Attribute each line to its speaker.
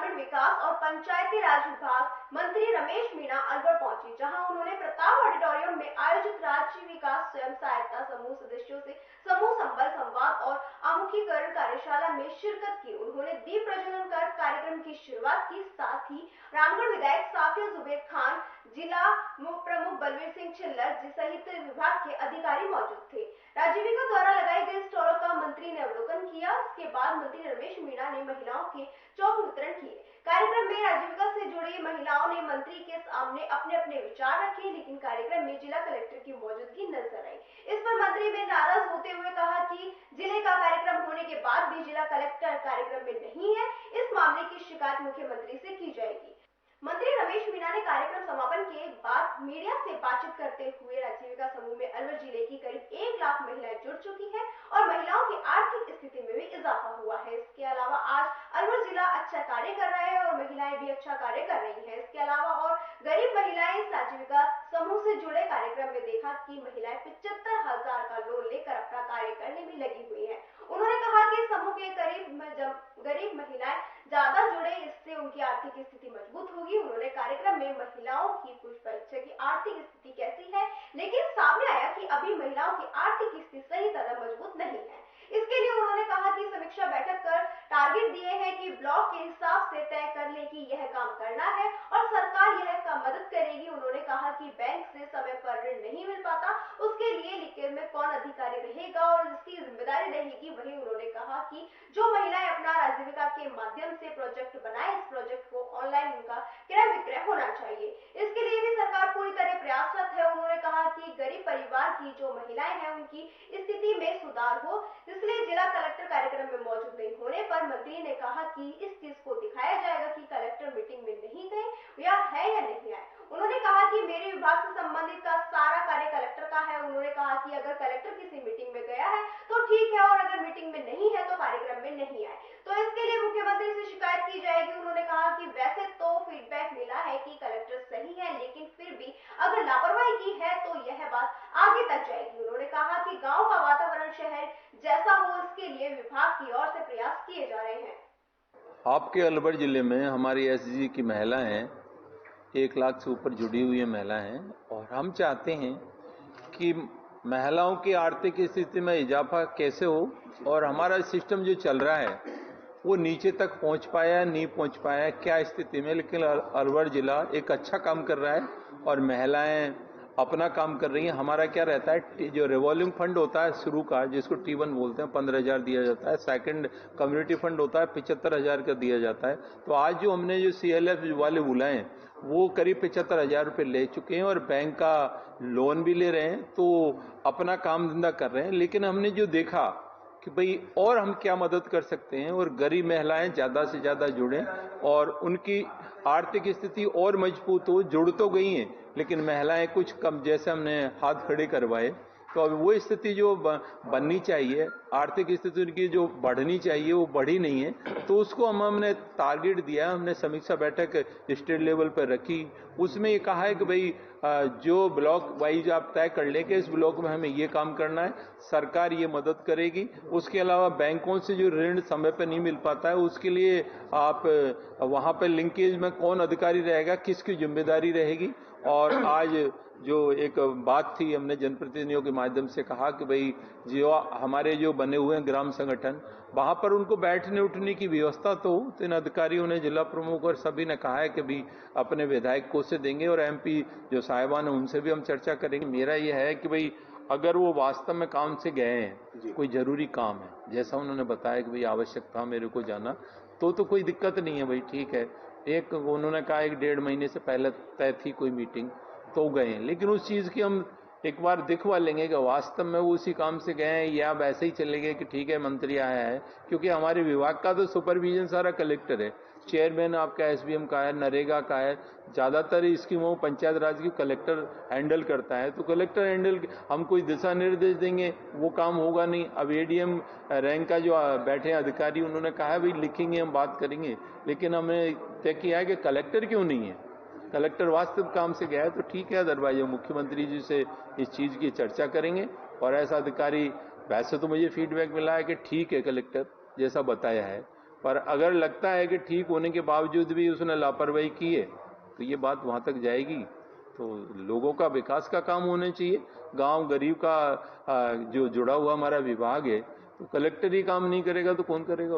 Speaker 1: ग्रामीण विकास और पंचायती राज विभाग मंत्री रमेश मीणा अलवर पहुंचे, जहां उन्होंने प्रताप ऑडिटोरियम में आयोजित राज्य विकास स्वयं सहायता समूह सदस्यों से समूह संबल संवाद और आमुखीकरण कार्यशाला में शिरकत की। उन्होंने दीप प्रज्वलन कर कार्यक्रम की शुरुआत की। साथ ही रामगढ़ विधायक साफिया जुबैर खान, जिला प्रमुख बलवीर सिंह छिल्लर सहित विभाग के अधिकारी मौजूद थे। राजीविका द्वारा लगाई गई स्टॉलों का मंत्री ने अवलोकन किया। इसके बाद मंत्री रमेश मीणा ने महिलाओं के चौक वितरण किए। कार्यक्रम में राजीविका से जुड़ी महिलाओं ने मंत्री के सामने अपने अपने विचार रखे, लेकिन कार्यक्रम में जिला कलेक्टर की मौजूदगी नजर आई। इस पर मंत्री ने नाराज होते हुए कहा कि जिले का कार्यक्रम होने के बाद भी जिला कलेक्टर कार्यक्रम में नहीं है। इस मामले की शिकायत मुख्यमंत्री से की जाएगी। मंत्री रमेश मीणा ने कार्यक्रम समापन के बाद मीडिया से बातचीत करते हुए राजीविका समूह में अलवर जिले की करीब 1 लाख महिलाएं जुड़ चुकी हैं और महिलाओं की आर्थिक स्थिति में भी इजाफा हुआ है। इसके अलावा आज अलवर जिला अच्छा कार्य कर रहा है और महिलाएं भी अच्छा कार्य कर रही हैं। इसके अलावा और गरीब महिलाएं इस आजीविका समूह से जुड़े कार्यक्रम में देखा कि महिलाएं 75,000 का लोन लेकर अपना कार्य करने में लगी हुई है। उन्होंने कहा कि समूह के गरीब महिलाएं ज्यादा जुड़े, इससे उनकी आर्थिक स्थिति मजबूत होगी। उन्होंने कार्यक्रम में महिलाओं की कुछ परीक्षा की आर्थिक स्थिति कैसी है, लेकिन सामने आया कि अभी महिलाओं की आर्थिक स्थिति सही तरह मजबूत नहीं है। इसके लिए उन्होंने कहा कि समीक्षा बैठक कर टारगेट दिए हैं कि ब्लॉक के हिसाब से तय कर ले कि यह काम करना है और सरकार यह काम मदद करेगी। उन्होंने कहा कि बैंक से समय पर ऋण नहीं मिल पाता, उसके लिए लिखित में कौन अधिकारी रहेगा और इसकी जिम्मेदारी रहेगी। वहीं उन्होंने कहा कि जो महिलाएं अपना आजीविका के माध्यम से प्रोजेक्ट बनाए, इस प्रोजेक्ट को ऑनलाइन उनका क्रय विक्रय होना चाहिए। इसके लिए भी सरकार पूरी तरह प्रयासरत है। उन्होंने कहा कि गरीब परिवार की जो महिलाएं हैं उनकी स्थिति में सुधार हो, इसलिए जिला कलेक्टर कार्यक्रम में मौजूद नहीं होने पर मंत्री ने कहा कि इस चीज को दिखाया जाएगा कि कलेक्टर मीटिंग में नहीं गए या है या नहीं आए। उन्होंने कहा कि मेरे विभाग से संबंधित का सारा कार्य कलेक्टर का है। उन्होंने कहा कि अगर कलेक्टर किसी मीटिंग में गया है तो ठीक है और अगर मीटिंग में नहीं है तो कार्यक्रम में नहीं आए तो इसके लिए मुख्यमंत्री से शिकायत की जाएगी। उन्होंने कहा कि वैसे तो फीडबैक मिला है कि कलेक्टर सही है, लेकिन फिर भी अगर लापरवाही की है तो यह बात आगे तक जाएगी। उन्होंने कहा कि गांव का वातावरण शहर जैसा हो, इसके लिए विभाग की ओर से प्रयास किए जा रहे हैं।
Speaker 2: आपके अलवर जिले में हमारी एसजी की महिलाएं हैं, 1 लाख से ऊपर जुड़ी हुई है महिलाएं हैं और हम चाहते हैं कि महिलाओं की आर्थिक स्थिति में इजाफा कैसे हो और हमारा सिस्टम जो चल रहा है वो नीचे तक पहुंच पाया नहीं पहुंच पाया क्या स्थिति में, लेकिन अलवर जिला एक अच्छा काम कर रहा है और महिलाएं अपना काम कर रही हैं। हमारा क्या रहता है, जो रिवॉल्विंग फंड होता है शुरू का, जिसको T1 बोलते हैं, 15,000 दिया जाता है। सेकंड कम्युनिटी फंड होता है, 75,000 का दिया जाता है। तो आज जो हमने जो CLF वाले बुलाए वो करीब 75,000 रुपये ले चुके हैं और बैंक का लोन भी ले रहे हैं, तो अपना काम धंधा कर रहे हैं। लेकिन हमने जो देखा कि भाई और हम क्या मदद कर सकते हैं और गरीब महिलाएं ज्यादा से ज्यादा जुड़ें और उनकी आर्थिक स्थिति और मजबूत हो। जुड़ तो गई हैं लेकिन महिलाएं कुछ कम, जैसे हमने हाथ खड़े करवाए, तो अब वो स्थिति जो बननी चाहिए, आर्थिक स्थिति उनकी जो बढ़नी चाहिए वो बढ़ी नहीं है। तो उसको हमने टारगेट दिया, हमने समीक्षा बैठक स्टेट लेवल पर रखी। उसमें ये कहा है कि भाई जो ब्लॉक वाइज आप तय कर लें कि इस ब्लॉक में हमें ये काम करना है, सरकार ये मदद करेगी। उसके अलावा बैंकों से जो ऋण समय पर नहीं मिल पाता है उसके लिए आप वहां पर लिंकेज में कौन अधिकारी रहेगा, किसकी जिम्मेदारी रहेगी। और आज जो एक बात थी, हमने जनप्रतिनिधियों के माध्यम से कहा कि भाई जो हमारे जो बने हुए हैं ग्राम संगठन, वहां पर उनको बैठने उठने की व्यवस्था तो इन अधिकारियों ने, जिला प्रमुख और सभी ने कहा है कि भी अपने विधायक को से देंगे और MP जो साहिबान है उनसे भी हम चर्चा करेंगे। मेरा यह है कि भाई अगर वो वास्तव में काम से गए हैं, कोई जरूरी काम है, जैसा उन्होंने बताया कि भाई आवश्यक था मेरे को जाना, तो कोई दिक्कत नहीं है भाई, ठीक है। एक उन्होंने कहा 1-1.5 महीने से पहले तय थी कोई मीटिंग, तो गए हैं, लेकिन उस चीज की हम एक बार दिखवा लेंगे कि वास्तव में वो उसी काम से गए हैं या वैसे ही चले गए कि ठीक है मंत्री आया है। क्योंकि हमारे विभाग का तो सुपरविजन सारा कलेक्टर है, चेयरमैन आपका SBM का है, नरेगा का है, ज्यादातर स्कीमों पंचायत राज की कलेक्टर हैंडल करता है। तो कलेक्टर हैंडल, हम कोई दिशा निर्देश देंगे वो काम होगा नहीं। अब ADM रैंक का जो बैठे अधिकारी, उन्होंने कहा है भाई लिखेंगे, हम बात करेंगे, लेकिन हमने तय किया है कि कलेक्टर क्यों नहीं है, कलेक्टर वास्तव काम से गया है तो ठीक है। अदरवाइज मुख्यमंत्री जी से इस चीज की चर्चा करेंगे और ऐसा अधिकारी, वैसे तो मुझे फीडबैक मिला है कि ठीक है कलेक्टर जैसा बताया है, पर अगर लगता है कि ठीक होने के बावजूद भी उसने लापरवाही की है तो ये बात वहां तक जाएगी। तो लोगों का विकास का काम होना चाहिए। गांव गरीब का जो जुड़ा हुआ हमारा विभाग है, तो कलेक्टर ही काम नहीं करेगा तो कौन करेगा?